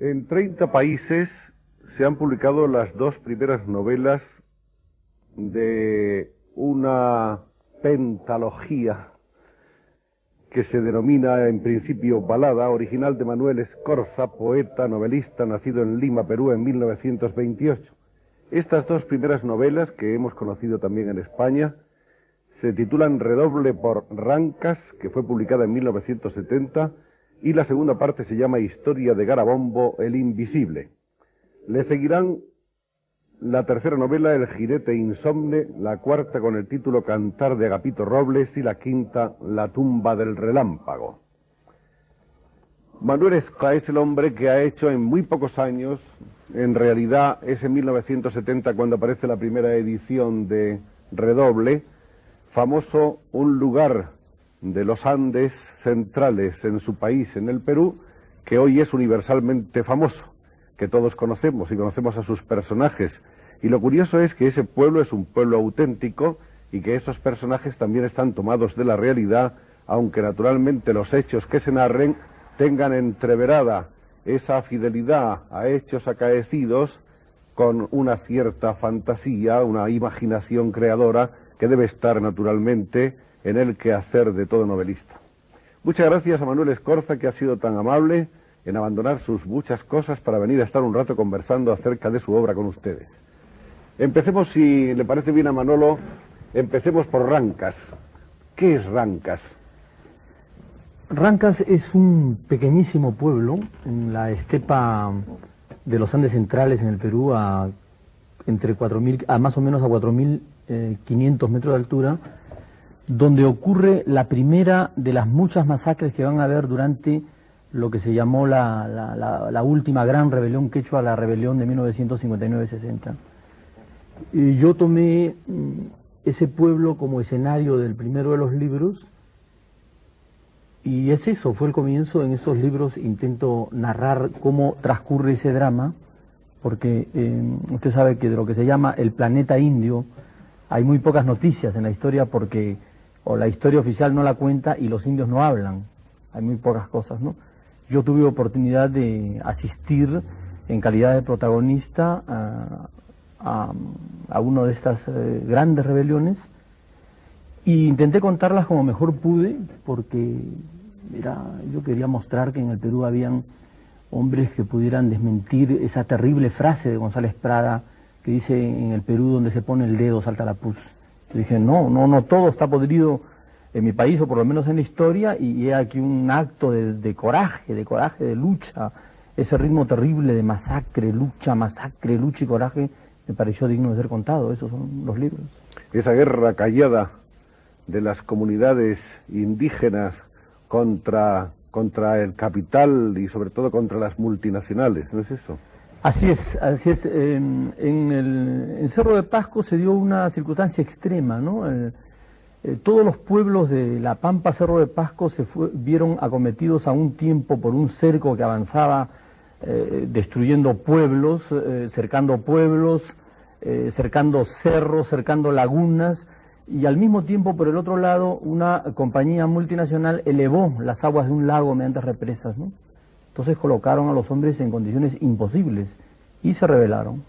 En 30 países se han publicado las dos primeras novelas de una pentalogía que se denomina en principio balada, original de Manuel Escorza, poeta, novelista, nacido en Lima, Perú, en 1928. Estas dos primeras novelas, que hemos conocido también en España, se titulan Redoble por Rancas, que fue publicada en 1970, y la segunda parte se llama Historia de Garabombo, el Invisible. Le seguirán la tercera novela, El Jinete Insomne, la cuarta con el título Cantar de Agapito Robles y la quinta, La Tumba del Relámpago. Manuel Escorza es el hombre que ha hecho en muy pocos años, en realidad es en 1970 cuando aparece la primera edición de Redoble, famoso un lugar de los Andes centrales en su país, en el Perú, que hoy es universalmente famoso, que todos conocemos y conocemos a sus personajes. Y lo curioso es que ese pueblo es un pueblo auténtico y que esos personajes también están tomados de la realidad, aunque naturalmente los hechos que se narren tengan entreverada esa fidelidad a hechos acaecidos con una cierta fantasía, una imaginación creadora que debe estar naturalmente en el quehacer de todo novelista. Muchas gracias a Manuel Escorza, que ha sido tan amable en abandonar sus muchas cosas para venir a estar un rato conversando acerca de su obra con ustedes. Empecemos, si le parece bien a Manolo, empecemos por Rancas. ¿Qué es Rancas? Rancas es un pequeñísimo pueblo en la estepa de los Andes centrales en el Perú, a más o menos a 4.500 metros de altura, donde ocurre la primera de las muchas masacres que van a haber durante lo que se llamó la última gran rebelión quechua, la rebelión de 1959-60. Yo tomé ese pueblo como escenario del primero de los libros, y es eso, fue el comienzo. En estos libros intento narrar cómo transcurre ese drama, porque usted sabe que de lo que se llama el planeta indio hay muy pocas noticias en la historia, porque o la historia oficial no la cuenta y los indios no hablan, hay muy pocas cosas, ¿no? Yo tuve oportunidad de asistir en calidad de protagonista a una de estas grandes rebeliones, y intenté contarlas como mejor pude, porque yo quería mostrar que en el Perú habían hombres que pudieran desmentir esa terrible frase de González Prada que dice: en el Perú donde se pone el dedo salta la pus. Yo dije, no todo está podrido en mi país, o por lo menos en la historia, y he aquí un acto de coraje, de lucha, ese ritmo terrible de masacre, lucha y coraje, me pareció digno de ser contado. Esos son los libros. Esa guerra callada de las comunidades indígenas contra el capital y sobre todo contra las multinacionales, ¿no es eso? Así es. En Cerro de Pasco se dio una circunstancia extrema, ¿no? Todos los pueblos de La Pampa, Cerro de Pasco, vieron acometidos a un tiempo por un cerco que avanzaba, destruyendo pueblos, cercando cerros, cercando lagunas, y al mismo tiempo, por el otro lado, una compañía multinacional elevó las aguas de un lago mediante represas, ¿no? Entonces colocaron a los hombres en condiciones imposibles y se rebelaron.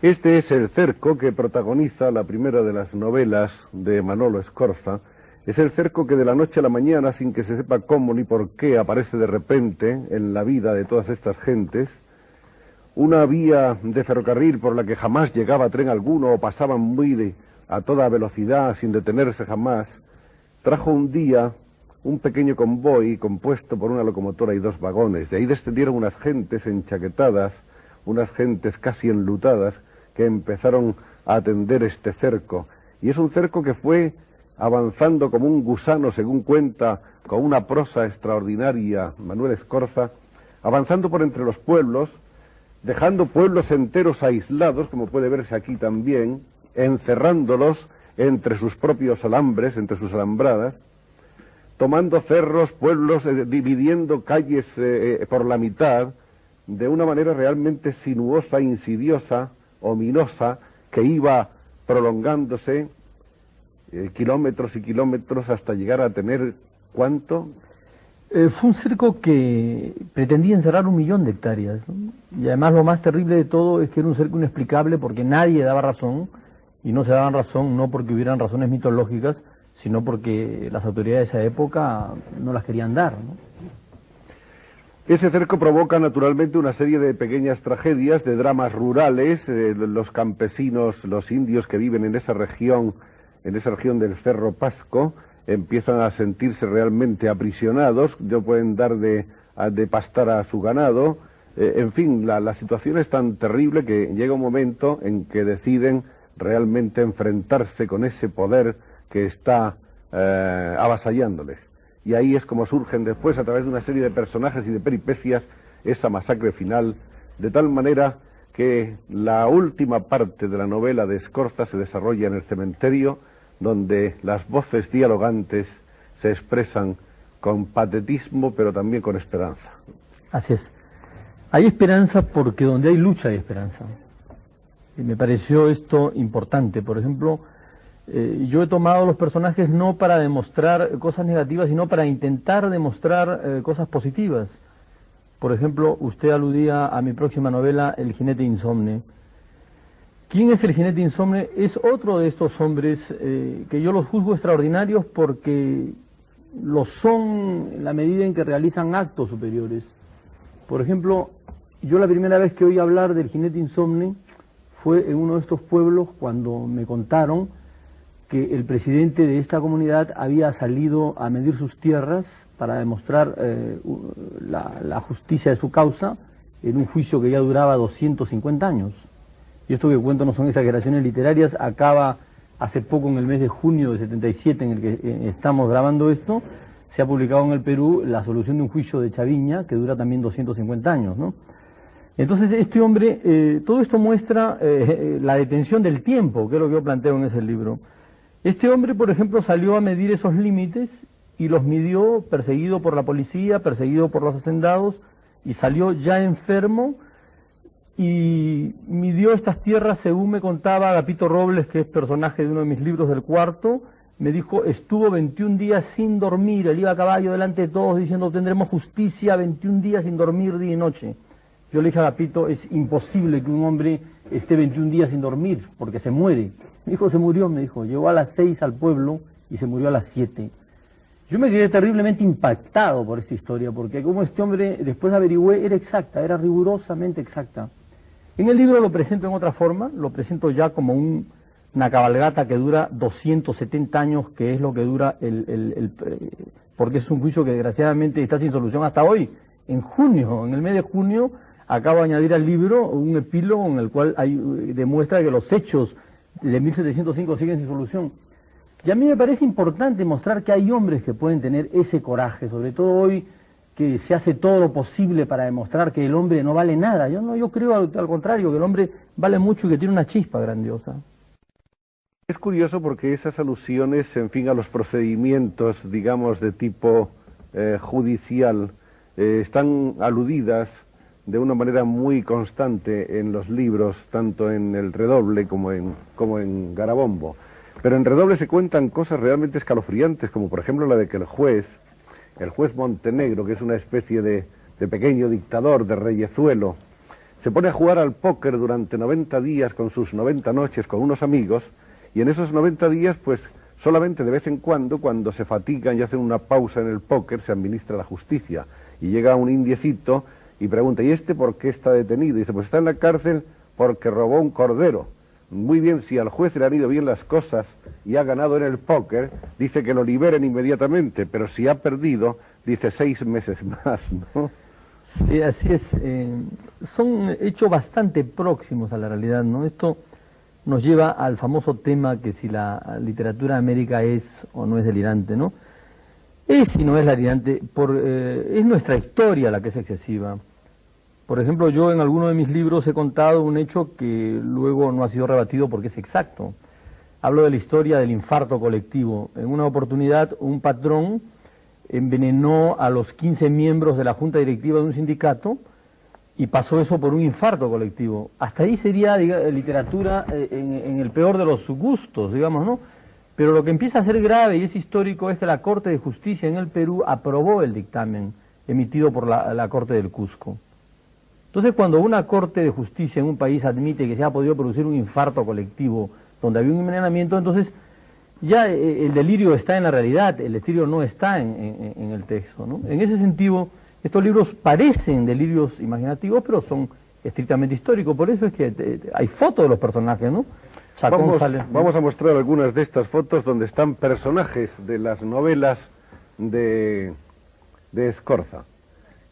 Este es el cerco que protagoniza la primera de las novelas de Manolo Escorza. Es el cerco que de la noche a la mañana, sin que se sepa cómo ni por qué, aparece de repente en la vida de todas estas gentes. Una vía de ferrocarril por la que jamás llegaba tren alguno, o pasaban a toda velocidad sin detenerse jamás, trajo un día un pequeño convoy compuesto por una locomotora y dos vagones. De ahí descendieron unas gentes enchaquetadas, unas gentes casi enlutadas, que empezaron a atender este cerco. Y es un cerco que fue avanzando como un gusano, según cuenta, con una prosa extraordinaria Manuel Escorza, avanzando por entre los pueblos, dejando pueblos enteros aislados, como puede verse aquí también, encerrándolos entre sus propios alambres, entre sus alambradas, tomando cerros, pueblos, dividiendo calles por la mitad, de una manera realmente sinuosa, insidiosa, ominosa, que iba Fue un cerco que pretendía encerrar 1.000.000 de hectáreas, ¿no? Y además lo más terrible de todo es que era un cerco inexplicable porque nadie daba razón, y no se daban razón no porque hubieran razones mitológicas, sino porque las autoridades de esa época no las querían dar, ¿no? Ese cerco provoca naturalmente una serie de pequeñas tragedias, de dramas rurales. Los campesinos, los indios que viven en esa región del Cerro Pasco, empiezan a sentirse realmente aprisionados, no pueden dar de pastar a su ganado. En fin, la situación es tan terrible que llega un momento en que deciden realmente enfrentarse con ese poder que está avasallándoles. Y ahí es como surgen después, a través de una serie de personajes y de peripecias, esa masacre final, de tal manera que la última parte de la novela de Scorza se desarrolla en el cementerio, donde las voces dialogantes se expresan con patetismo, pero también con esperanza. Así es. Hay esperanza porque donde hay lucha hay esperanza. Y me pareció esto importante. Por ejemplo, yo he tomado los personajes no para demostrar cosas negativas, sino para intentar demostrar cosas positivas. Por ejemplo, usted aludía a mi próxima novela, El jinete insomne. ¿Quién es el jinete insomne? Es otro de estos hombres que yo los juzgo extraordinarios porque lo son en la medida en que realizan actos superiores. Por ejemplo, yo la primera vez que oí hablar del jinete insomne fue en uno de estos pueblos cuando me contaron que el presidente de esta comunidad había salido a medir sus tierras para demostrar la justicia de su causa en un juicio que ya duraba 250 años. Y esto que cuento no son exageraciones literarias, acaba hace poco, en el mes de junio de 77, en el que estamos grabando esto, se ha publicado en el Perú la solución de un juicio de Chaviña, que dura también 250 años, ¿no? Entonces este hombre, todo esto muestra la detención del tiempo, que es lo que yo planteo en ese libro. Este hombre, por ejemplo, salió a medir esos límites y los midió perseguido por la policía, perseguido por los hacendados, y salió ya enfermo y midió estas tierras, según me contaba Agapito Robles, que es personaje de uno de mis libros del cuarto. Me dijo, estuvo 21 días sin dormir, él iba a caballo delante de todos diciendo, tendremos justicia, 21 días sin dormir día y noche. Yo le dije a Agapito, es imposible que un hombre esté 21 días sin dormir, porque se muere. Mi hijo se murió, me dijo, llegó a las 6 al pueblo y se murió a las 7. Yo me quedé terriblemente impactado por esta historia, porque como este hombre, después averigüé, era exacta, era rigurosamente exacta. En el libro lo presento en otra forma, lo presento ya como una cabalgata que dura 270 años, que es lo que dura porque es un juicio que desgraciadamente está sin solución hasta hoy. En junio, en el mes de junio, acabo de añadir al libro un epílogo en el cual demuestra que los hechos de 1705 siguen sin solución. Y a mí me parece importante mostrar que hay hombres que pueden tener ese coraje, sobre todo hoy que se hace todo lo posible para demostrar que el hombre no vale nada. Yo creo al contrario, que el hombre vale mucho y que tiene una chispa grandiosa. Es curioso porque esas alusiones, en fin, a los procedimientos, digamos, de tipo judicial, están aludidas de una manera muy constante en los libros, tanto en El Redoble como en Garabombo. Pero en Redoble se cuentan cosas realmente escalofriantes, como por ejemplo la de que el juez Montenegro, que es una especie de pequeño dictador, de reyezuelo, se pone a jugar al póker durante 90 días con sus 90 noches con unos amigos, y en esos 90 días, pues, solamente de vez en cuando se fatigan y hacen una pausa en el póker, se administra la justicia. Y llega un indiecito y pregunta, ¿y este por qué está detenido? Y dice, pues está en la cárcel porque robó un cordero. Muy bien, si al juez le han ido bien las cosas y ha ganado en el póker, dice que lo liberen inmediatamente, pero si ha perdido, dice 6 meses más, ¿no? Sí, así es. Son hechos bastante próximos a la realidad, ¿no? Esto nos lleva al famoso tema que si la literatura de América es o no es delirante, ¿no? Es y no es delirante, es nuestra historia la que es excesiva. Por ejemplo, yo en alguno de mis libros he contado un hecho que luego no ha sido rebatido porque es exacto. Hablo de la historia del infarto colectivo. En una oportunidad, un patrón envenenó a los 15 miembros de la junta directiva de un sindicato y pasó eso por un infarto colectivo. Hasta ahí sería literatura en el peor de los gustos, digamos, ¿no? Pero lo que empieza a ser grave y es histórico es que la Corte de Justicia en el Perú aprobó el dictamen emitido por la Corte del Cusco. Entonces, cuando una Corte de Justicia en un país admite que se ha podido producir un infarto colectivo donde había un envenenamiento, entonces ya el delirio está en la realidad, el delirio no está en el texto, ¿no? En ese sentido, estos libros parecen delirios imaginativos, pero son estrictamente históricos. Por eso es que hay fotos de los personajes, ¿no? Vamos a mostrar algunas de estas fotos donde están personajes de las novelas de Scorza.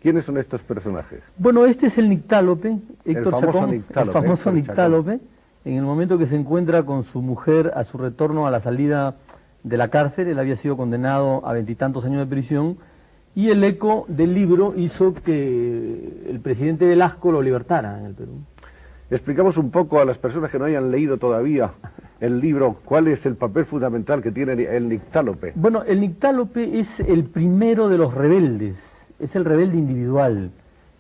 ¿Quiénes son estos personajes? Bueno, este es el Nictálope, Héctor Chacón, Nictálope, el famoso Nictálope, en el momento que se encuentra con su mujer a su retorno a la salida de la cárcel. Él había sido condenado a 20 y tantos años de prisión, y el eco del libro hizo que el presidente Velasco lo libertara en el Perú. Explicamos un poco a las personas que no hayan leído todavía el libro, ¿cuál es el papel fundamental que tiene el Nictálope? Bueno, el Nictálope es el primero de los rebeldes, es el rebelde individual.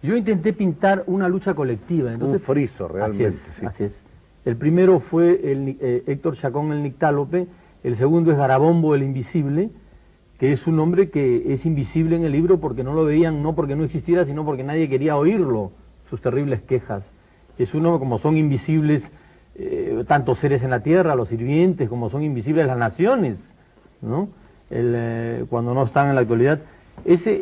Yo intenté pintar una lucha colectiva. Entonces, un friso, realmente. Así es, así es. El primero fue Héctor Chacón, el Nictálope. El segundo es Garabombo, el Invisible, que es un hombre que es invisible en el libro porque no lo veían, no porque no existiera, sino porque nadie quería oírlo, sus terribles quejas. Es uno, como son invisibles tantos seres en la tierra, los sirvientes, como son invisibles las naciones, ¿no? Cuando no están en la actualidad. Ese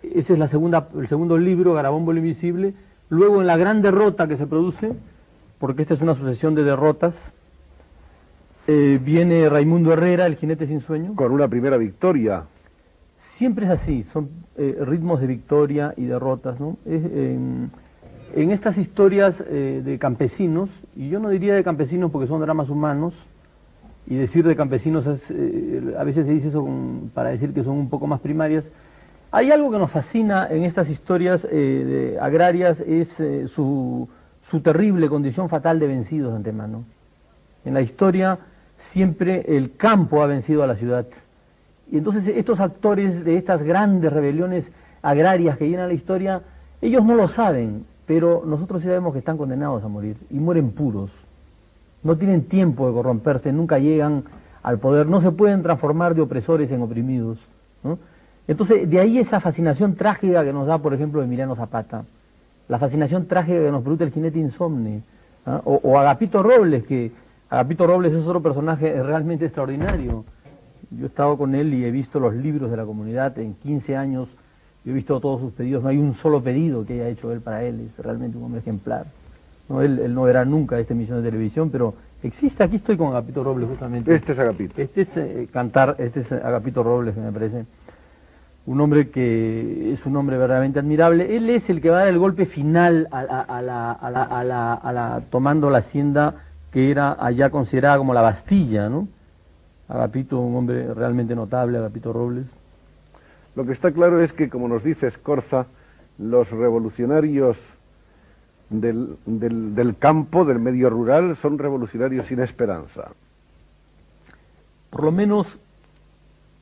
es el segundo libro, Garabombo el Invisible. Luego, en la gran derrota que se produce, porque esta es una sucesión de derrotas, viene Raimundo Herrera, el jinete sin sueño. Con una primera victoria. Siempre es así, son ritmos de victoria y derrotas, ¿no? En estas historias de campesinos, y yo no diría de campesinos porque son dramas humanos, y decir de campesinos es, a veces se dice eso para decir que son un poco más primarias. Hay algo que nos fascina en estas historias agrarias, es su terrible condición fatal de vencidos de antemano. En la historia siempre el campo ha vencido a la ciudad. Y entonces estos actores de estas grandes rebeliones agrarias que llenan la historia, ellos no lo saben, pero nosotros sí sabemos que están condenados a morir, y mueren puros. No tienen tiempo de corromperse, nunca llegan al poder, no se pueden transformar de opresores en oprimidos, ¿no? Entonces, de ahí esa fascinación trágica que nos da, por ejemplo, Emiliano Zapata, la fascinación trágica que nos produce el jinete insomne, ¿ah? O Agapito Robles, que Agapito Robles es otro personaje realmente extraordinario. Yo he estado con él y he visto los libros de la comunidad en 15 años, yo he visto todos sus pedidos, no hay un solo pedido que haya hecho él para él, es realmente un hombre ejemplar. No, él no verá nunca esta emisión de televisión, pero existe. Aquí estoy con Agapito Robles justamente. Este es Agapito. Este es Agapito Robles, que me parece un hombre que es un hombre verdaderamente admirable. Él es el que va a dar el golpe final tomando la hacienda que era allá considerada como la Bastilla, ¿no? Agapito, un hombre realmente notable, Agapito Robles. Lo que está claro es que, como nos dice Scorza, los revolucionarios del campo, del medio rural, son revolucionarios sin esperanza. Por lo menos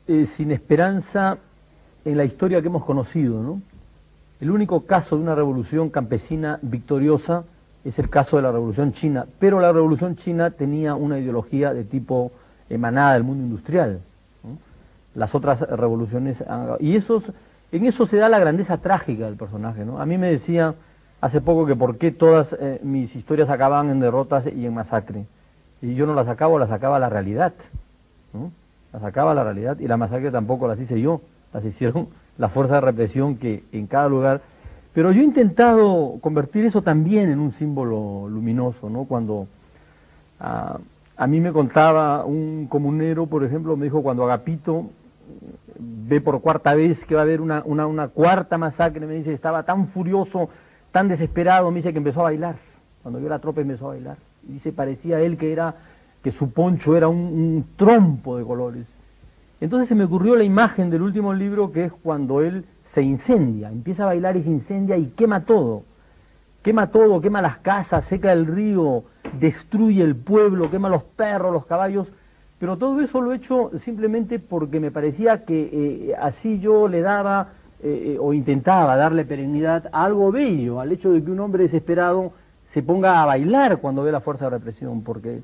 sin esperanza en la historia que hemos conocido, ¿no? El único caso de una revolución campesina victoriosa es el caso de la Revolución China, pero la Revolución China tenía una ideología de tipo emanada del mundo industrial, ¿no? Las otras revoluciones, y en eso se da la grandeza trágica del personaje, ¿no? A mí me decía hace poco que por qué todas mis historias acababan en derrotas y en masacre, y yo no las acabo, las acaba la realidad, ¿no? Las acaba la realidad, y la masacre tampoco las hice yo, las hicieron la fuerza de represión que en cada lugar. Pero yo he intentado convertir eso también en un símbolo luminoso, ¿no? Cuando a mí me contaba un comunero, por ejemplo, me dijo, cuando Agapito ve por cuarta vez que va a haber una cuarta masacre, me dice, estaba tan furioso, tan desesperado, me dice que empezó a bailar. Cuando vio la tropa empezó a bailar. Y dice, parecía a él que su poncho era un trompo de colores. Entonces se me ocurrió la imagen del último libro, que es cuando él se incendia, empieza a bailar y se incendia y quema todo, quema las casas, seca el río, destruye el pueblo, quema los perros, los caballos, pero todo eso lo he hecho simplemente porque me parecía que así yo le daba o intentaba darle perennidad a algo bello, al hecho de que un hombre desesperado se ponga a bailar cuando ve la fuerza de represión, porque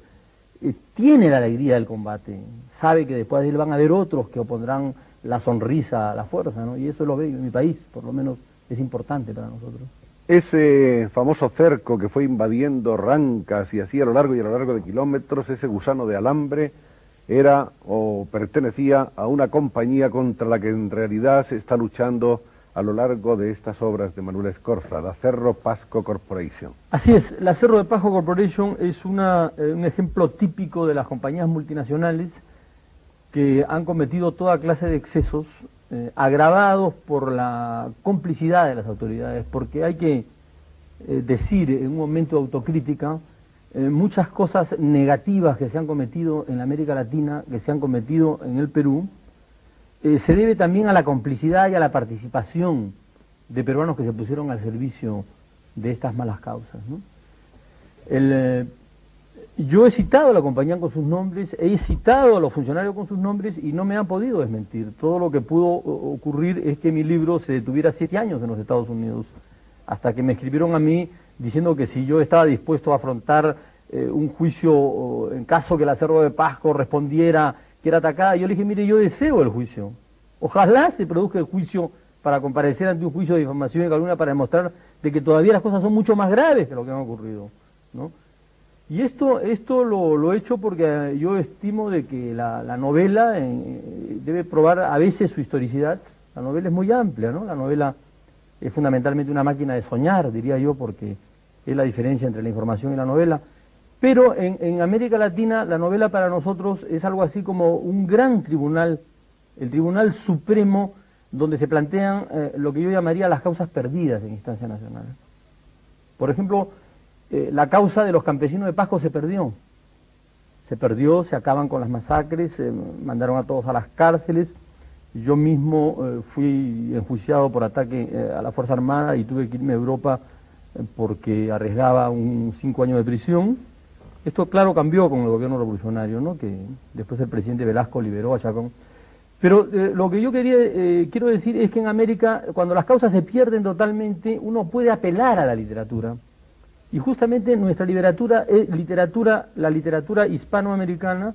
tiene la alegría del combate, sabe que después de él van a haber otros que opondrán la sonrisa a la fuerza, ¿no? Y eso lo veo en mi país, por lo menos es importante para nosotros. Ese famoso cerco que fue invadiendo Rancas y así a lo largo y a lo largo de kilómetros, ese gusano de alambre, era o pertenecía a una compañía contra la que en realidad se está luchando a lo largo de estas obras de Manuel Escorza, la Cerro Pasco Corporation. Así es, la Cerro de Pasco Corporation es un ejemplo típico de las compañías multinacionales que han cometido toda clase de excesos agravados por la complicidad de las autoridades, porque hay que decir en un momento de autocrítica muchas cosas negativas que se han cometido en la América Latina, que se han cometido en el Perú, se debe también a la complicidad y a la participación de peruanos que se pusieron al servicio de estas malas causas, ¿no? Yo he citado a la compañía con sus nombres, he citado a los funcionarios con sus nombres y no me han podido desmentir. Todo lo que pudo ocurrir es que mi libro se detuviera 7 años en los Estados Unidos, hasta que me escribieron a mí diciendo que si yo estaba dispuesto a afrontar un juicio en caso que la Cerro de Pasco respondiera que era atacada. Yo le dije, mire, yo deseo el juicio. Ojalá se produzca el juicio para comparecer ante un juicio de difamación y calumnia para demostrar de que todavía las cosas son mucho más graves que lo que han ocurrido, ¿no? Y esto lo he hecho porque yo estimo de que la novela debe probar a veces su historicidad. La novela es muy amplia, ¿no? La novela es fundamentalmente una máquina de soñar, diría yo, porque es la diferencia entre la información y la novela. Pero en América Latina la novela para nosotros es algo así como un gran tribunal, el Tribunal Supremo, donde se plantean lo que yo llamaría las causas perdidas en instancia nacional. Por ejemplo, la causa de los campesinos de Pasco se perdió, se acaban con las masacres, mandaron a todos a las cárceles. Yo mismo fui enjuiciado por ataque a la Fuerza Armada y tuve que irme a Europa porque arriesgaba 5 años de prisión. Esto, claro, cambió con el gobierno revolucionario, ¿no? Que después el presidente Velasco liberó a Chacón. Pero lo que yo quiero decir es que en América, cuando las causas se pierden totalmente, uno puede apelar a la literatura. Y justamente nuestra la literatura hispanoamericana,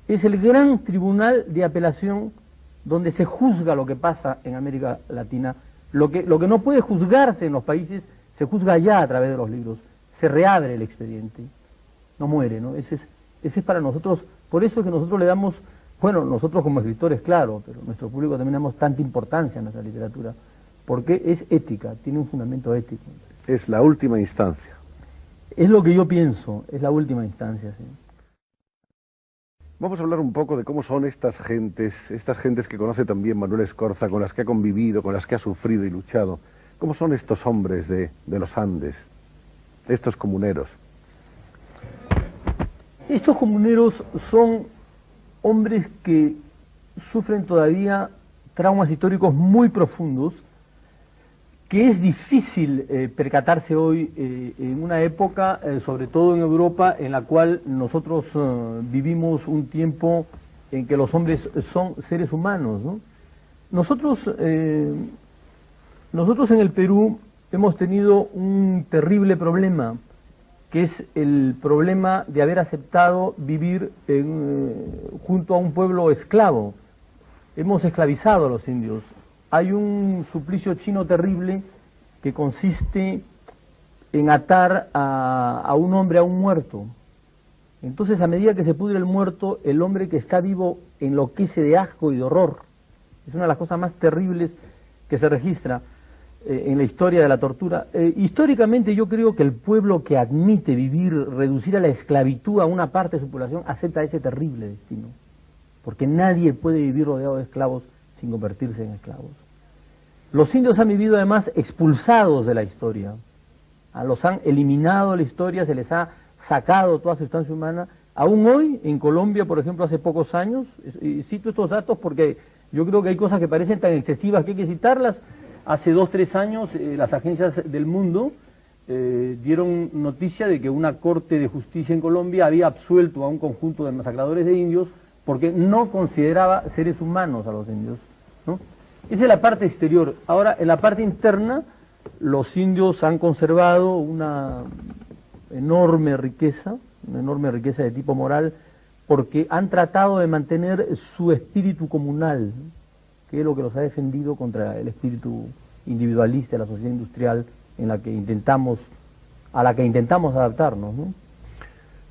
es el gran tribunal de apelación donde se juzga lo que pasa en América Latina. Lo que no puede juzgarse en los países, se juzga allá a través de los libros. Se reabre el expediente. No muere, ¿no? Ese es para nosotros, por eso es que nosotros le damos, bueno, nosotros como escritores, claro, pero nuestro público también damos tanta importancia a nuestra literatura, porque es ética, tiene un fundamento ético. Es la última instancia. Es lo que yo pienso, es la última instancia, sí. Vamos a hablar un poco de cómo son estas gentes que conoce también Manuel Escorza, con las que ha convivido, con las que ha sufrido y luchado. ¿Cómo son estos hombres de los Andes, estos comuneros? Estos comuneros son hombres que sufren todavía traumas históricos muy profundos, que es difícil percatarse hoy en una época, sobre todo en Europa, en la cual nosotros vivimos un tiempo en que los hombres son seres humanos, ¿no? Nosotros en el Perú hemos tenido un terrible problema, que es el problema de haber aceptado vivir junto a un pueblo esclavo. Hemos esclavizado a los indios. Hay un suplicio chino terrible que consiste en atar a un hombre a un muerto. Entonces, a medida que se pudre el muerto, el hombre que está vivo enloquece de asco y de horror. Es una de las cosas más terribles que se registra en la historia de la tortura. Históricamente yo creo que el pueblo que admite reducir a la esclavitud a una parte de su población, acepta ese terrible destino. Porque nadie puede vivir rodeado de esclavos sin convertirse en esclavos. Los indios han vivido además expulsados de la historia. Los han eliminado de la historia, se les ha sacado toda sustancia humana. Aún hoy, en Colombia, por ejemplo, hace pocos años, y cito estos datos porque yo creo que hay cosas que parecen tan excesivas que hay que citarlas. Hace 2 o 3 años las agencias del mundo dieron noticia de que una corte de justicia en Colombia había absuelto a un conjunto de masacradores de indios porque no consideraba seres humanos a los indios, ¿no? Esa es la parte exterior. Ahora, en la parte interna, los indios han conservado una enorme riqueza, una enorme riqueza de tipo moral, porque han tratado de mantener su espíritu comunal, que es lo que los ha defendido contra el espíritu individualista de la sociedad industrial a la que intentamos adaptarnos, ¿no?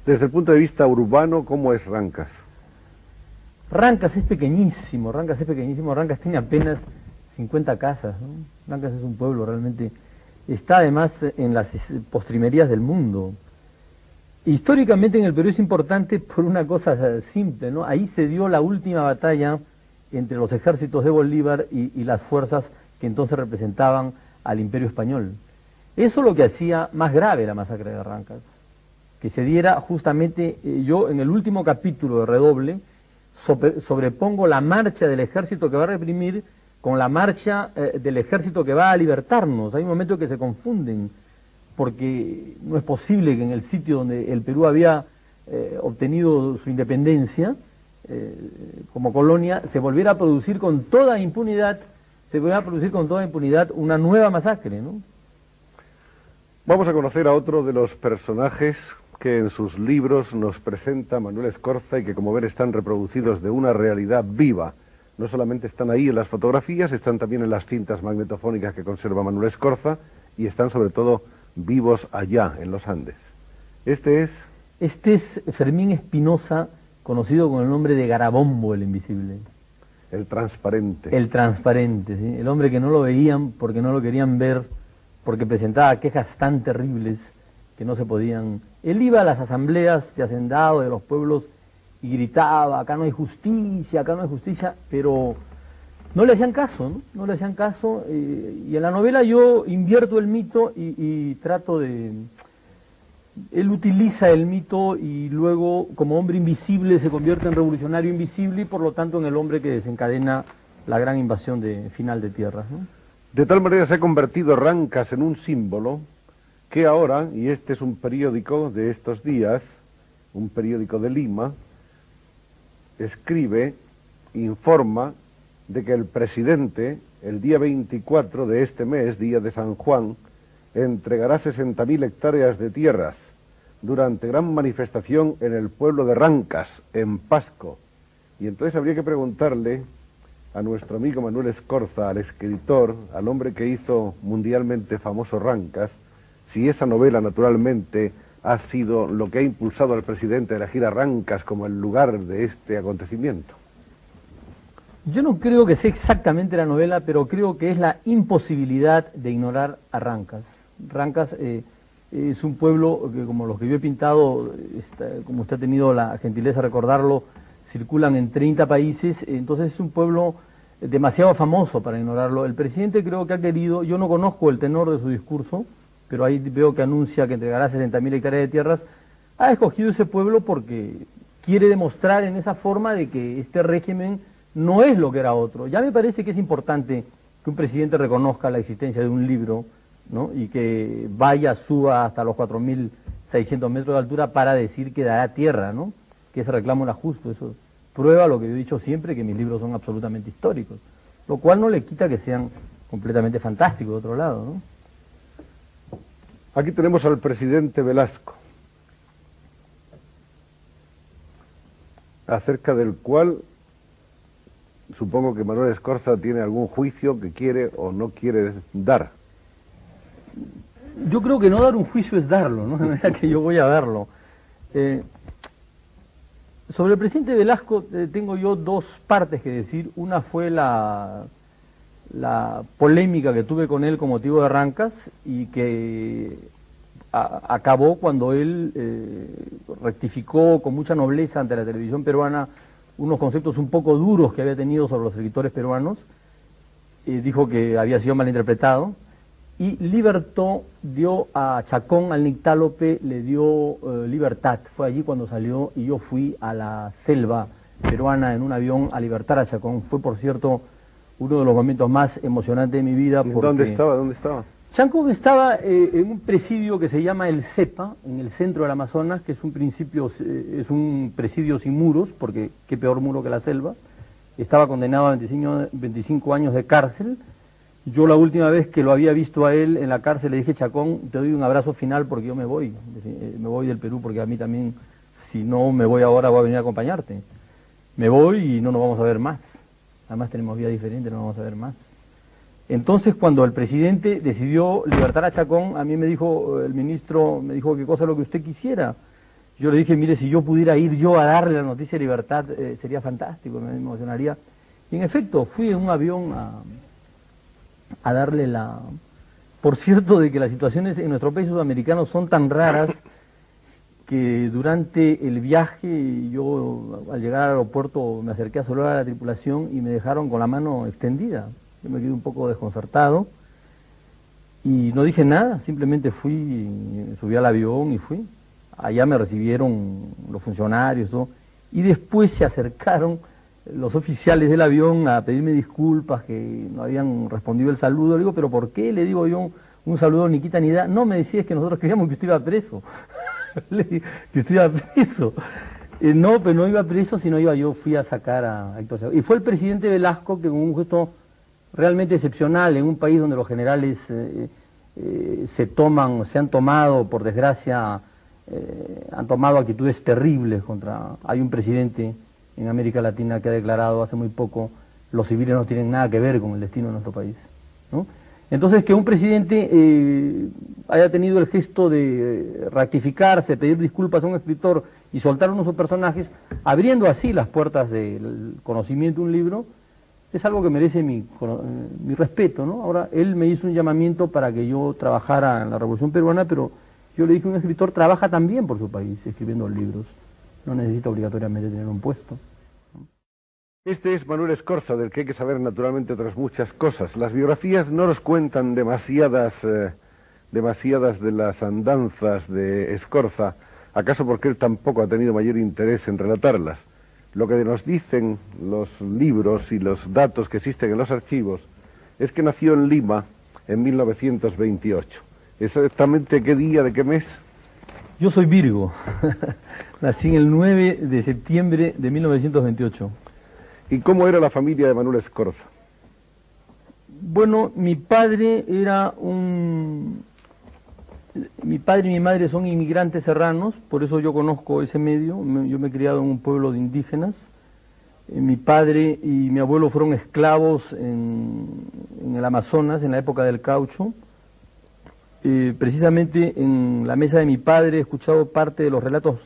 Desde el punto de vista urbano, ¿cómo es Rancas? Rancas es pequeñísimo, Rancas tiene apenas 50 casas, ¿no? Rancas es un pueblo realmente, está además en las postrimerías del mundo. Históricamente en el Perú es importante por una cosa simple, ¿no? Ahí se dio la última batalla entre los ejércitos de Bolívar y las fuerzas que entonces representaban al Imperio Español. Eso es lo que hacía más grave la masacre de Rancas, que se diera justamente, yo en el último capítulo de Redoble sobrepongo la marcha del ejército que va a reprimir con la marcha del ejército que va a libertarnos. Hay un momento que se confunden, porque no es posible que en el sitio donde el Perú había obtenido su independencia como colonia se volviera a producir con toda impunidad, una nueva masacre, ¿no? Vamos a conocer a otro de los personajes que en sus libros nos presenta Manuel Escorza y que, como ven, están reproducidos de una realidad viva. No solamente están ahí en las fotografías, están también en las cintas magnetofónicas que conserva Manuel Escorza y están sobre todo vivos allá, en los Andes. Este es Fermín Espinosa, conocido con el nombre de Garabombo, el invisible. El transparente. El transparente, ¿sí? El hombre que no lo veían porque no lo querían ver, porque presentaba quejas tan terribles que no se podían. Él iba a las asambleas de hacendados de los pueblos y gritaba: acá no hay justicia, pero no le hacían caso, ¿no? No le hacían caso, y en la novela yo invierto el mito y trato de... Él utiliza el mito y luego, como hombre invisible, se convierte en revolucionario invisible y por lo tanto en el hombre que desencadena la gran invasión final de tierras, ¿no? De tal manera se ha convertido Rancas en un símbolo que ahora, y este es un periódico de estos días, un periódico de Lima, escribe, informa de que el presidente, el día 24 de este mes, día de San Juan, entregará 60.000 hectáreas de tierras durante gran manifestación en el pueblo de Rancas, en Pasco. Y entonces habría que preguntarle a nuestro amigo Manuel Escorza, al escritor, al hombre que hizo mundialmente famoso Rancas, si esa novela naturalmente ha sido lo que ha impulsado al presidente a elegir a Rancas como el lugar de este acontecimiento. Yo no creo que sea exactamente la novela, pero creo que es la imposibilidad de ignorar a Rancas. Rancas es un pueblo que, como los que yo he pintado, como usted ha tenido la gentileza de recordarlo, circulan en 30 países, entonces es un pueblo demasiado famoso para ignorarlo. El presidente creo que ha querido, yo no conozco el tenor de su discurso, pero ahí veo que anuncia que entregará 60.000 hectáreas de tierras, ha escogido ese pueblo porque quiere demostrar en esa forma de que este régimen no es lo que era otro. Ya me parece que es importante que un presidente reconozca la existencia de un libro, ¿no? Y que suba hasta los 4.600 metros de altura para decir que dará tierra, ¿no? Que ese reclamo era justo. Eso prueba lo que yo he dicho siempre, que mis libros son absolutamente históricos, lo cual no le quita que sean completamente fantásticos de otro lado, ¿no? Aquí tenemos al presidente Velasco, acerca del cual supongo que Manuel Escorza tiene algún juicio que quiere o no quiere dar. Yo creo que no dar un juicio es darlo, ¿no? De manera que yo voy a darlo. Sobre el presidente Velasco tengo yo dos partes que decir. Una fue la polémica que tuve con él con motivo de Rancas y que acabó cuando él rectificó con mucha nobleza ante la televisión peruana unos conceptos un poco duros que había tenido sobre los escritores peruanos. Dijo que había sido malinterpretado y libertó, dio a Chacón, al Nictálope, le dio libertad. Fue allí cuando salió y yo fui a la selva peruana en un avión a libertar a Chacón. Fue, por cierto, uno de los momentos más emocionantes de mi vida. ¿Dónde estaba? Chacón estaba en un presidio que se llama el CEPA, en el centro del Amazonas, que es un presidio sin muros, porque qué peor muro que la selva. Estaba condenado a 25 años de cárcel, Yo la última vez que lo había visto a él en la cárcel le dije: Chacón, te doy un abrazo final porque yo me voy del Perú, porque a mí también, si no me voy ahora, voy a venir a acompañarte. Me voy y no nos vamos a ver más. Además tenemos vida diferente, no nos vamos a ver más. Entonces, cuando el presidente decidió libertar a Chacón, a mí me dijo, el ministro me dijo: qué cosa lo que usted quisiera. Yo le dije: mire, si yo pudiera ir yo a darle la noticia de libertad, sería fantástico, me emocionaría. Y en efecto, fui en un avión a darle la... Por cierto, de que las situaciones en nuestro país sudamericano son tan raras que durante el viaje yo, al llegar al aeropuerto, me acerqué a saludar a la tripulación y me dejaron con la mano extendida. Yo me quedé un poco desconcertado y no dije nada, simplemente fui, subí al avión y fui. Allá me recibieron los funcionarios, todo, y después se acercaron los oficiales del avión a pedirme disculpas, que no habían respondido el saludo. Le digo: ¿pero por qué? Le digo yo, un saludo ni quita ni da. No, me decía: es que nosotros creíamos que usted iba preso. Le dije que usted iba preso. No, pero no iba preso, sino yo fui a sacar a Héctor Chacón. Y fue el presidente Velasco que, con un gesto realmente excepcional en un país donde los generales se han tomado, por desgracia, han tomado actitudes terribles contra... Hay un presidente en América Latina que ha declarado hace muy poco: los civiles no tienen nada que ver con el destino de nuestro país, ¿no? Entonces, que un presidente haya tenido el gesto de rectificarse, pedir disculpas a un escritor y soltar uno de sus personajes, abriendo así las puertas del conocimiento de un libro, es algo que merece mi respeto, ¿no? Ahora, él me hizo un llamamiento para que yo trabajara en la Revolución Peruana, pero yo le dije: un escritor trabaja también por su país, escribiendo libros. No necesita obligatoriamente tener un puesto. Este es Manuel Escorza, del que hay que saber naturalmente otras muchas cosas. Las biografías no nos cuentan demasiadas de las andanzas de Escorza, acaso porque él tampoco ha tenido mayor interés en relatarlas. Lo que nos dicen los libros y los datos que existen en los archivos es que nació en Lima en 1928. ¿Exactamente qué día, de qué mes? Yo soy Virgo. Nací en el 9 de septiembre de 1928. ¿Y cómo era la familia de Manuel Escorza? Bueno, mi padre y mi madre son inmigrantes serranos, por eso yo conozco ese medio. Yo me he criado en un pueblo de indígenas. Mi padre y mi abuelo fueron esclavos en el Amazonas, en la época del caucho. Precisamente en la mesa de mi padre he escuchado parte de los relatos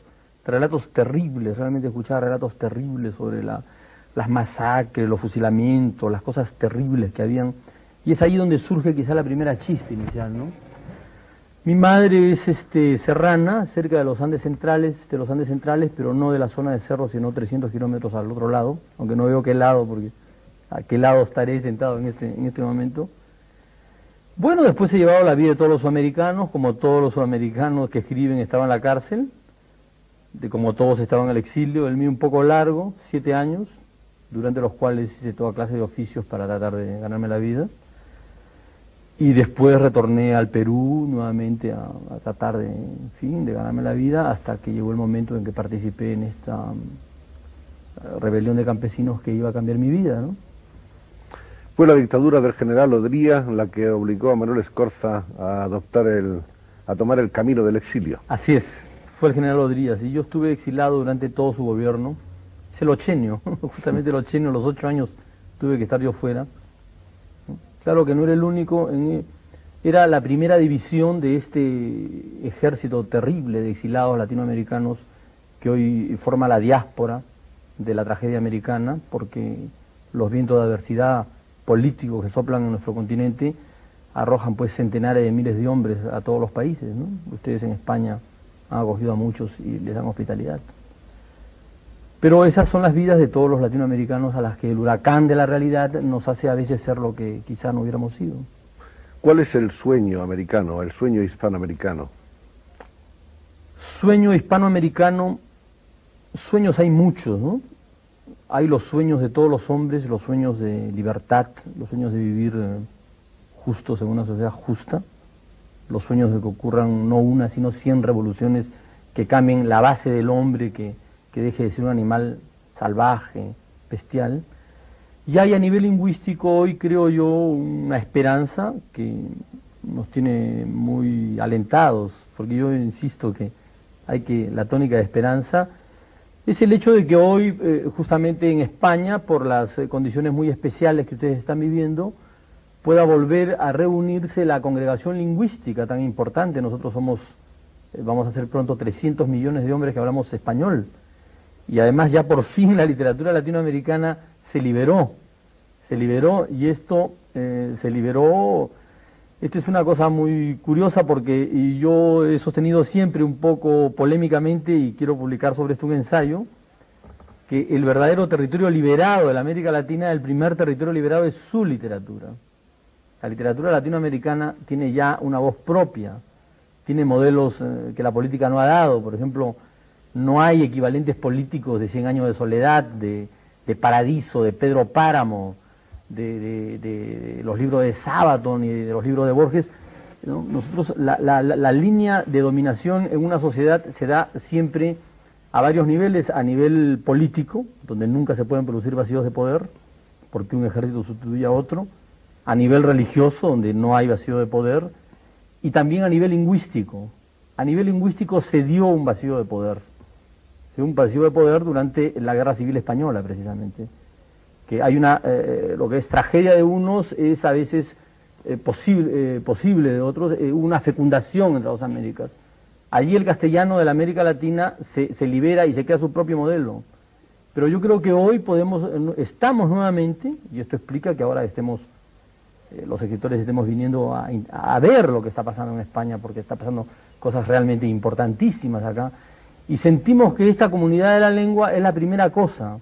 terribles, realmente he escuchado relatos terribles sobre las masacres, los fusilamientos, las cosas terribles que habían, y es ahí donde surge quizá la primera chispa inicial, ¿no? Mi madre es serrana, cerca de los Andes centrales, pero no de la zona de Cerro, sino 300 kilómetros al otro lado, aunque no veo qué lado, porque a qué lado estaré sentado en este momento. Bueno, después he llevado la vida de todos los sudamericanos, como todos los sudamericanos que escriben estaban en la cárcel, como todos estaban en el exilio, el mío un poco largo, 7 años, durante los cuales hice toda clase de oficios para tratar de ganarme la vida. Y después retorné al Perú nuevamente a tratar de ganarme la vida, hasta que llegó el momento en que participé en esta rebelión de campesinos que iba a cambiar mi vida, ¿no? Fue la dictadura del general Odría la que obligó a Manuel Escorza a tomar el camino del exilio. Así es, fue el general Odría, y yo estuve exilado durante todo su gobierno. Es el ochenio, justamente el ochenio, los 8 años tuve que estar yo fuera. Claro que no era el único, era la primera división de este ejército terrible de exilados latinoamericanos que hoy forma la diáspora de la tragedia americana, porque los vientos de adversidad políticos que soplan en nuestro continente arrojan pues centenares de miles de hombres a todos los países, ¿no? Ustedes en España han acogido a muchos y les dan hospitalidad. Pero esas son las vidas de todos los latinoamericanos a las que el huracán de la realidad nos hace a veces ser lo que quizá no hubiéramos sido. ¿Cuál es el sueño americano, el sueño hispanoamericano? Sueño hispanoamericano, sueños hay muchos, ¿no? Hay los sueños de todos los hombres, los sueños de libertad, los sueños de vivir justos en una sociedad justa, los sueños de que ocurran no una, sino 100 revoluciones que cambien la base del hombre, que deje de ser un animal salvaje, bestial. Y hay a nivel lingüístico hoy, creo yo, una esperanza que nos tiene muy alentados, porque yo insisto que la tónica de esperanza es el hecho de que hoy, justamente en España, por las condiciones muy especiales que ustedes están viviendo, pueda volver a reunirse la congregación lingüística tan importante. Nosotros somos, vamos a ser pronto 300 millones de hombres que hablamos español, y además ya por fin la literatura latinoamericana se liberó, y esto se liberó. Esto es una cosa muy curiosa porque yo he sostenido siempre un poco polémicamente, y quiero publicar sobre esto un ensayo, que el verdadero territorio liberado de la América Latina, el primer territorio liberado, es su literatura. La literatura latinoamericana tiene ya una voz propia, tiene modelos que la política no ha dado. Por ejemplo, no hay equivalentes políticos de 100 años de soledad, de Paradiso, de Pedro Páramo, de los libros de Sabaton y de los libros de Borges, ¿no? Nosotros, la línea de dominación en una sociedad se da siempre a varios niveles: a nivel político, donde nunca se pueden producir vacíos de poder, porque un ejército sustituye a otro; a nivel religioso, donde no hay vacío de poder; y también a nivel lingüístico. A nivel lingüístico se dio un vacío de poder. Se dio un vacío de poder durante la Guerra Civil Española, precisamente. Que hay lo que es tragedia de unos es a veces posible de otros, una fecundación entre las dos Américas. Allí el castellano de la América Latina se libera y se crea su propio modelo. Pero yo creo que hoy estamos nuevamente, y esto explica que ahora los escritores estemos viniendo a ver lo que está pasando en España, porque está pasando cosas realmente importantísimas acá, y sentimos que esta comunidad de la lengua es la primera cosa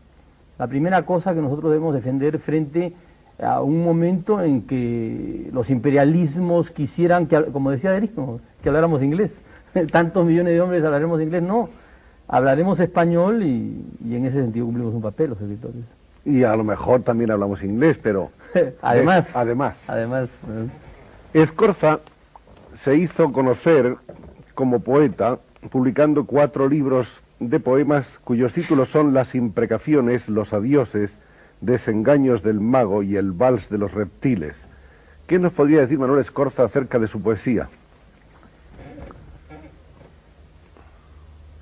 que nosotros debemos defender frente a un momento en que los imperialismos quisieran, como decía Derrida, que habláramos inglés. Tantos millones de hombres hablaremos inglés. No, hablaremos español, y en ese sentido cumplimos un papel los escritores. Y a lo mejor también hablamos inglés, pero... Además. Scorza se hizo conocer como poeta publicando 4 libros de poemas cuyos títulos son Las imprecaciones, Los adioses, Desengaños del mago y El vals de los reptiles. ¿Qué nos podría decir Manuel Scorza acerca de su poesía?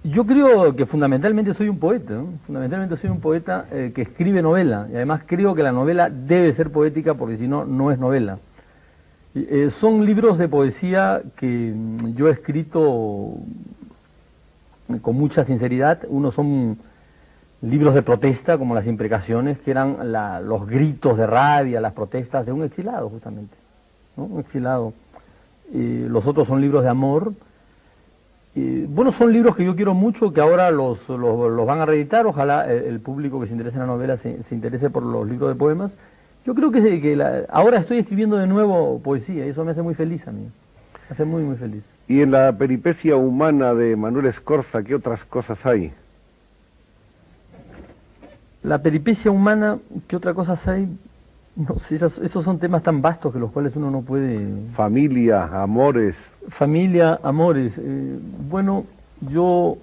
Yo creo que fundamentalmente soy un poeta, ¿no? Fundamentalmente soy un poeta que escribe novela, y además creo que la novela debe ser poética, porque si no, no es novela. Son libros de poesía que yo he escrito con mucha sinceridad. Unos son libros de protesta, como Las imprecaciones, que eran los gritos de rabia, las protestas de un exilado, justamente, ¿no? Un exilado. Los otros son libros de amor. Bueno, son libros que yo quiero mucho, que ahora los van a reeditar. Ojalá el público que se interese en la novela se interese por los libros de poemas. Yo creo que ahora estoy escribiendo de nuevo poesía, y eso me hace muy feliz a mí. Me hace muy, muy feliz. Y en la peripecia humana de Manuel Scorza, ¿qué otras cosas hay? La peripecia humana, ¿qué otras cosas hay? No sé, esos son temas tan vastos que los cuales uno no puede... Familia, amores... Familia, amores. Bueno, yo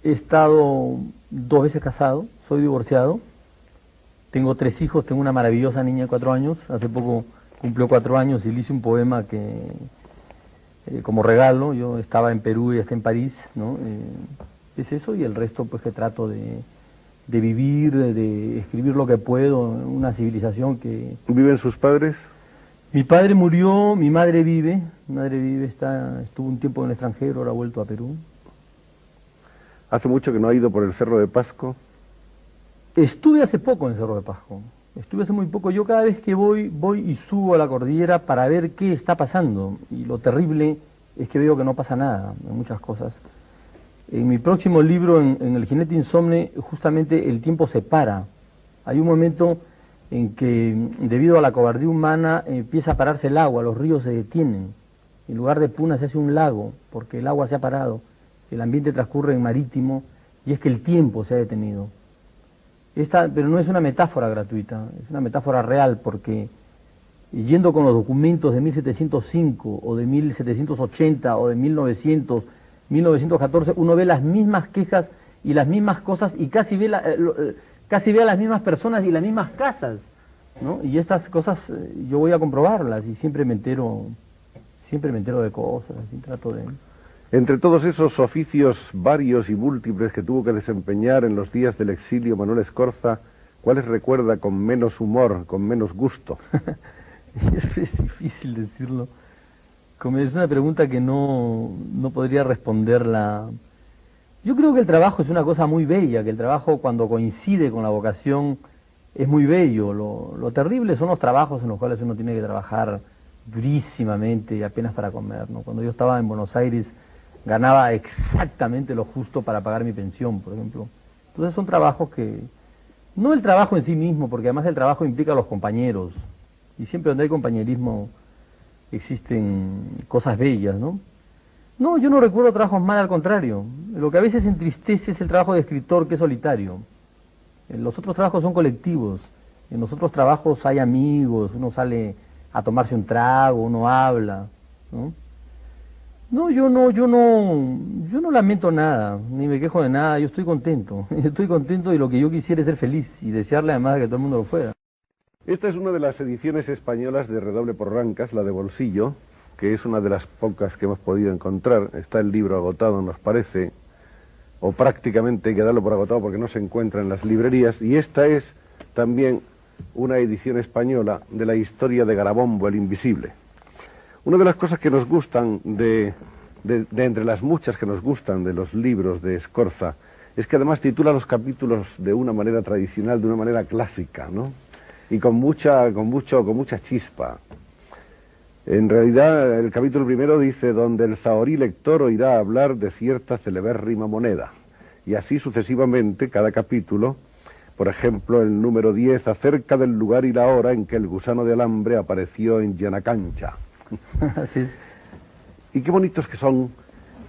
he estado 2 veces casado, soy divorciado, tengo 3 hijos, tengo una maravillosa niña de 4 años, hace poco cumplió 4 años y le hice un poema como regalo. Yo estaba en Perú y está en París, ¿no? Es eso, y el resto pues que trato de vivir, de escribir lo que puedo, una civilización que... ¿Viven sus padres? Mi padre murió, mi madre vive, estuvo un tiempo en el extranjero, ahora ha vuelto a Perú. ¿Hace mucho que no ha ido por el Cerro de Pasco? Estuve hace poco en el Cerro de Pasco, estuve hace muy poco. Yo cada vez que voy y subo a la cordillera para ver qué está pasando, y lo terrible es que veo que no pasa nada en muchas cosas. En mi próximo libro, en El jinete insomne, justamente el tiempo se para. Hay un momento en que, debido a la cobardía humana, empieza a pararse el agua, los ríos se detienen. En lugar de Puna se hace un lago, porque el agua se ha parado, el ambiente transcurre en marítimo, y es que el tiempo se ha detenido. Pero no es una metáfora gratuita, es una metáfora real, porque yendo con los documentos de 1705, o de 1780, o de 1900, 1914, uno ve las mismas quejas y las mismas cosas, y casi ve a las mismas personas y las mismas casas. ¿no? Y estas cosas yo voy a comprobarlas y siempre me entero de cosas, y trato de... Entre todos esos oficios varios y múltiples que tuvo que desempeñar en los días del exilio Manuel Escorza, ¿cuáles recuerda con menos humor, con menos gusto? Eso es difícil decirlo. Es una pregunta que no podría responderla. Yo creo que el trabajo es una cosa muy bella, que el trabajo cuando coincide con la vocación es muy bello. Lo terrible son los trabajos en los cuales uno tiene que trabajar durísimamente y apenas para comer, ¿no? Cuando yo estaba en Buenos Aires ganaba exactamente lo justo para pagar mi pensión, por ejemplo. Entonces son trabajos que... No el trabajo en sí mismo, porque además el trabajo implica a los compañeros. Y siempre donde hay compañerismo existen cosas bellas, ¿no? No, yo no recuerdo trabajos mal, al contrario. Lo que a veces entristece es el trabajo de escritor, que es solitario. Los otros trabajos son colectivos. En los otros trabajos hay amigos, uno sale a tomarse un trago, uno habla, ¿no? No, yo no lamento nada, ni me quejo de nada, yo estoy contento. Estoy contento y lo que yo quisiera es ser feliz y desearle además que todo el mundo lo fuera. Esta es una de las ediciones españolas de Redoble por Rancas, la de bolsillo, que es una de las pocas que hemos podido encontrar. Está el libro agotado, nos parece, o prácticamente hay que darlo por agotado porque no se encuentra en las librerías, y esta es también una edición española de la historia de Garabombo el Invisible. Una de las cosas que nos gustan, de entre las muchas que nos gustan de los libros de Escorza, es que además titula los capítulos de una manera tradicional, de una manera clásica, ¿no? Y con mucha chispa. En realidad, el capítulo primero dice, donde el zahorí lector oirá hablar de cierta celebérrima moneda. Y así sucesivamente, cada capítulo. Por ejemplo, el número 10, acerca del lugar y la hora en que el gusano de alambre apareció en Yanacancha. Así es. Y qué bonitos que son,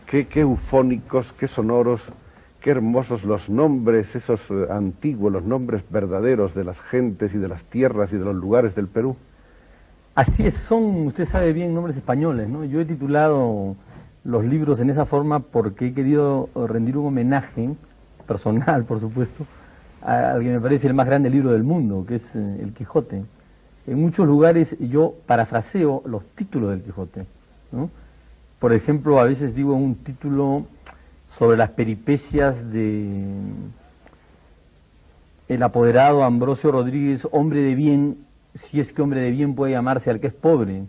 qué eufónicos, qué sonoros, qué hermosos los nombres, esos antiguos, los nombres verdaderos de las gentes y de las tierras y de los lugares del Perú. Así es, son, usted sabe bien, nombres españoles, ¿no? Yo he titulado los libros en esa forma porque he querido rendir un homenaje personal, por supuesto, al que me parece el más grande libro del mundo, que es El Quijote. En muchos lugares yo parafraseo los títulos del Quijote, ¿no? Por ejemplo, a veces digo un título sobre las peripecias de el apoderado Ambrosio Rodríguez, hombre de bien, si es que hombre de bien puede llamarse al que es pobre.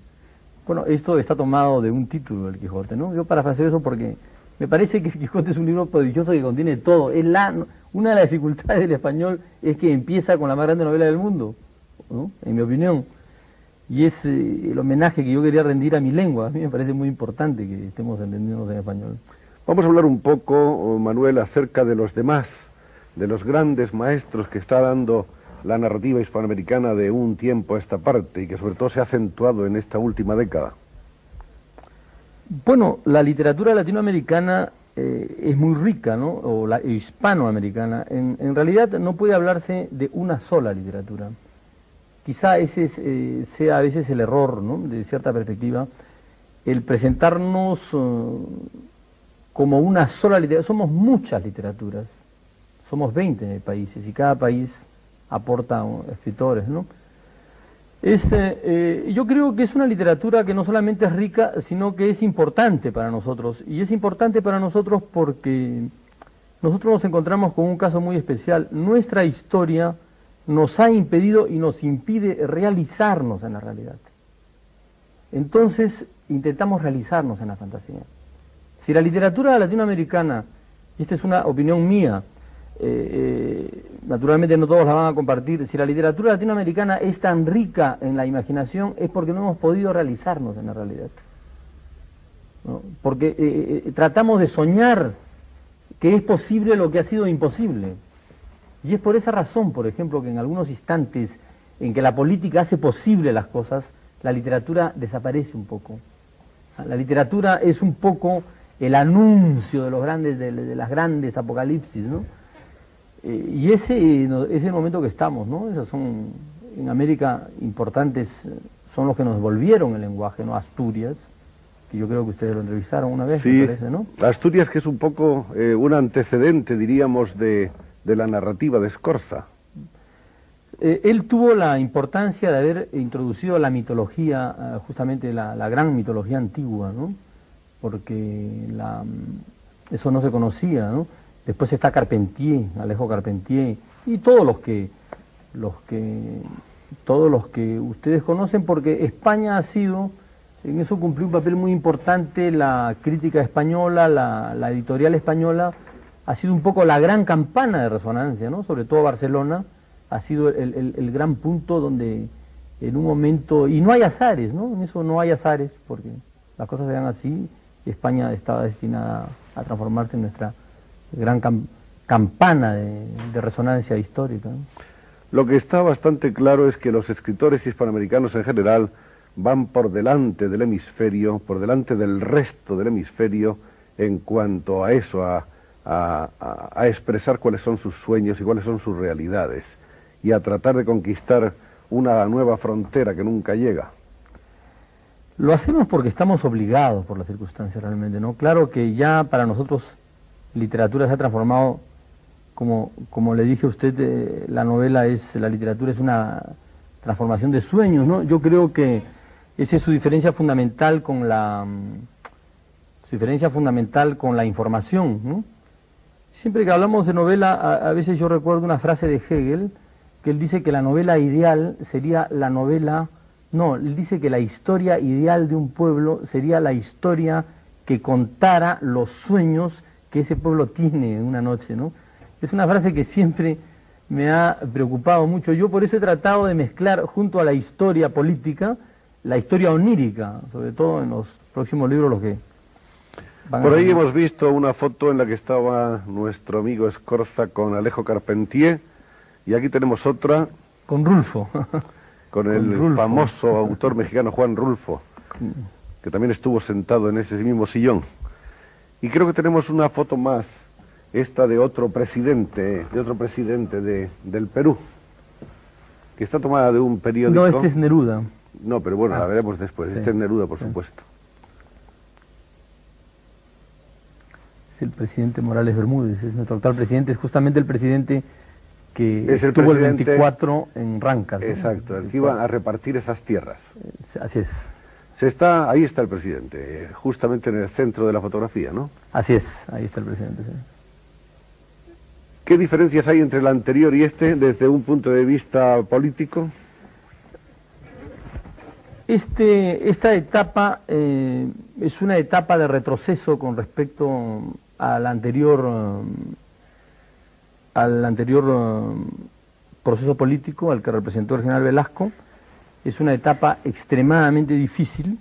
Bueno, esto está tomado de un título del Quijote, ¿no? Yo parafraseo eso porque me parece que el Quijote es un libro prodigioso que contiene todo. Una de las dificultades del español es que empieza con la más grande novela del mundo, ¿no? En mi opinión. Y es el homenaje que yo quería rendir a mi lengua. A mí me parece muy importante que estemos entendiéndonos en español. Vamos a hablar un poco, Manuel, acerca de los demás, de los grandes maestros que está dando la narrativa hispanoamericana de un tiempo a esta parte y que sobre todo se ha acentuado en esta última década. Bueno, la literatura latinoamericana es muy rica, ¿no? O la hispanoamericana. En realidad no puede hablarse de una sola literatura. Quizá ese sea a veces el error, ¿no? De cierta perspectiva, el presentarnos como una sola literatura. Somos muchas literaturas, somos 20 países y cada país aporta escritores, ¿no? Yo creo que es una literatura que no solamente es rica, sino que es importante para nosotros. Y es importante para nosotros porque nosotros nos encontramos con un caso muy especial. Nuestra historia nos ha impedido y nos impide realizarnos en la realidad. Entonces intentamos realizarnos en la fantasía. Si la literatura latinoamericana, y esta es una opinión mía, naturalmente no todos la van a compartir, si la literatura latinoamericana es tan rica en la imaginación es porque no hemos podido realizarnos en la realidad, ¿no? Porque tratamos de soñar que es posible lo que ha sido imposible. Y es por esa razón, por ejemplo, que en algunos instantes en que la política hace posible las cosas, la literatura desaparece un poco. La literatura es un poco el anuncio de las grandes apocalipsis, ¿no? Y ese es el momento que estamos, ¿no? Esos son, en América, importantes, son los que nos volvieron el lenguaje, ¿no? Asturias, que yo creo que ustedes lo entrevistaron una vez, sí, me parece, ¿no? Asturias, que es un poco un antecedente, diríamos, de la narrativa de Escorza. Él tuvo la importancia de haber introducido la mitología, justamente la gran mitología antigua, ¿no? Porque eso no se conocía, ¿no? Después está Carpentier, Alejo Carpentier, y todos los que ustedes conocen, porque España ha sido, en eso cumplió un papel muy importante la crítica española, la editorial española, ha sido un poco la gran campana de resonancia, ¿no? Sobre todo Barcelona ha sido el gran punto donde en un momento, y no hay azares, ¿no? En eso no hay azares, porque las cosas se dan así, y España estaba destinada a transformarse en nuestra gran campana de resonancia histórica, ¿no? Lo que está bastante claro es que los escritores hispanoamericanos en general van por delante del hemisferio, por delante del resto del hemisferio, en cuanto a eso, a expresar cuáles son sus sueños y cuáles son sus realidades, y a tratar de conquistar una nueva frontera que nunca llega. Lo hacemos porque estamos obligados por las circunstancias realmente, ¿no? Claro que ya para nosotros literatura se ha transformado, como le dije a usted, la literatura es una transformación de sueños, ¿no? Yo creo que esa es su diferencia fundamental con la información, ¿no? Siempre que hablamos de novela, a veces yo recuerdo una frase de Hegel, que él dice que la novela ideal sería la novela, no, él dice que la historia ideal de un pueblo sería la historia que contara los sueños que ese pueblo tiene en una noche, ¿no? Es una frase que siempre me ha preocupado mucho. Yo por eso he tratado de mezclar junto a la historia política, la historia onírica, sobre todo en los próximos libros los que van Por ahí hemos visto una foto en la que estaba nuestro amigo Escorza con Alejo Carpentier, y aquí tenemos otra con Rulfo. con el Rulfo, famoso autor mexicano Juan Rulfo, que también estuvo sentado en ese mismo sillón. Y creo que tenemos una foto más, esta de otro presidente del Perú, que está tomada de un periódico. No, este es Neruda. No, pero bueno, la veremos después. Sí, Este es Neruda, por supuesto. Es el presidente Morales Bermúdez, es nuestro actual presidente, es justamente el presidente que Es el estuvo el presidente, 24 en Rancas, ¿no? Exacto, el que iba a repartir esas tierras. Así es. Ahí está el presidente, justamente en el centro de la fotografía, ¿no? Así es, ahí está el presidente, sí. ¿Qué diferencias hay entre el anterior y este desde un punto de vista político? Esta etapa es una etapa de retroceso con respecto al anterior proceso político al que representó el general Velasco. Es una etapa extremadamente difícil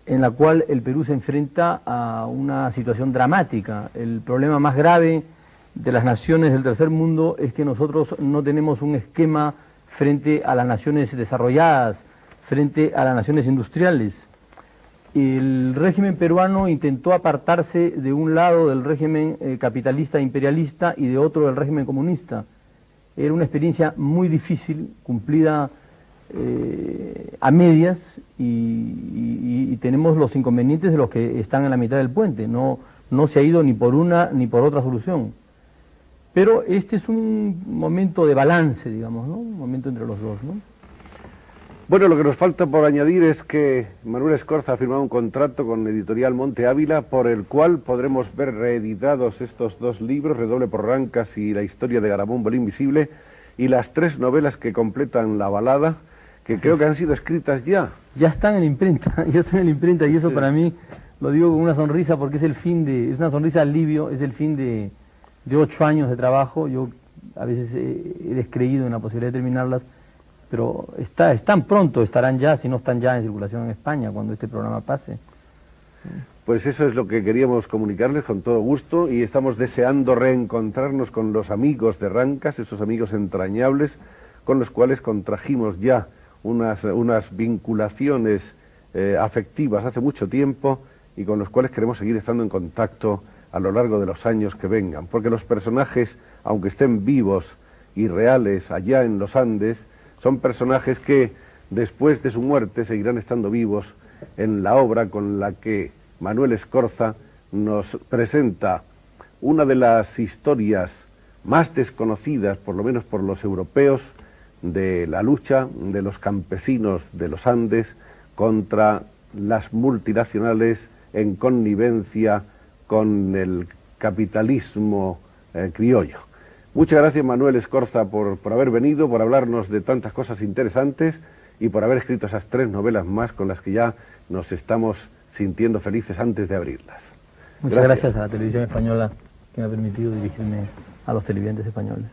en la cual el Perú se enfrenta a una situación dramática. El problema más grave de las naciones del tercer mundo es que nosotros no tenemos un esquema frente a las naciones desarrolladas, frente a las naciones industriales. El régimen peruano intentó apartarse de un lado del régimen capitalista imperialista y de otro del régimen comunista. Era una experiencia muy difícil, cumplida a medias, y tenemos los inconvenientes de los que están en la mitad del puente. No se ha ido ni por una ni por otra solución. Pero este es un momento de balance, digamos, ¿no? Un momento entre los dos, ¿no? Bueno, lo que nos falta por añadir es que Manuel Escorza ha firmado un contrato con Editorial Monte Ávila por el cual podremos ver reeditados estos dos libros, Redoble por Rancas y La historia de Garamón Invisible, y las 3 novelas que completan la balada, que creo que han sido escritas ya. Ya están en la imprenta, y eso para mí lo digo con una sonrisa porque es una sonrisa de alivio, es el fin de 8 años de trabajo. Yo a veces he descreído en la posibilidad de terminarlas, pero están pronto, estarán ya, si no están ya en circulación en España cuando este programa pase. Pues eso es lo que queríamos comunicarles con todo gusto, y estamos deseando reencontrarnos con los amigos de Rancas, esos amigos entrañables con los cuales contrajimos ya unas vinculaciones afectivas hace mucho tiempo, y con los cuales queremos seguir estando en contacto a lo largo de los años que vengan, porque los personajes, aunque estén vivos y reales allá en los Andes, son personajes que después de su muerte seguirán estando vivos en la obra con la que Manuel Escorza nos presenta una de las historias más desconocidas, por lo menos por los europeos, de la lucha de los campesinos de los Andes contra las multinacionales en connivencia con el capitalismo criollo. Muchas gracias, Manuel Escorza, por haber venido, por hablarnos de tantas cosas interesantes y por haber escrito esas 3 novelas más con las que ya nos estamos sintiendo felices antes de abrirlas. Muchas gracias a la televisión española que me ha permitido dirigirme a los televidentes españoles.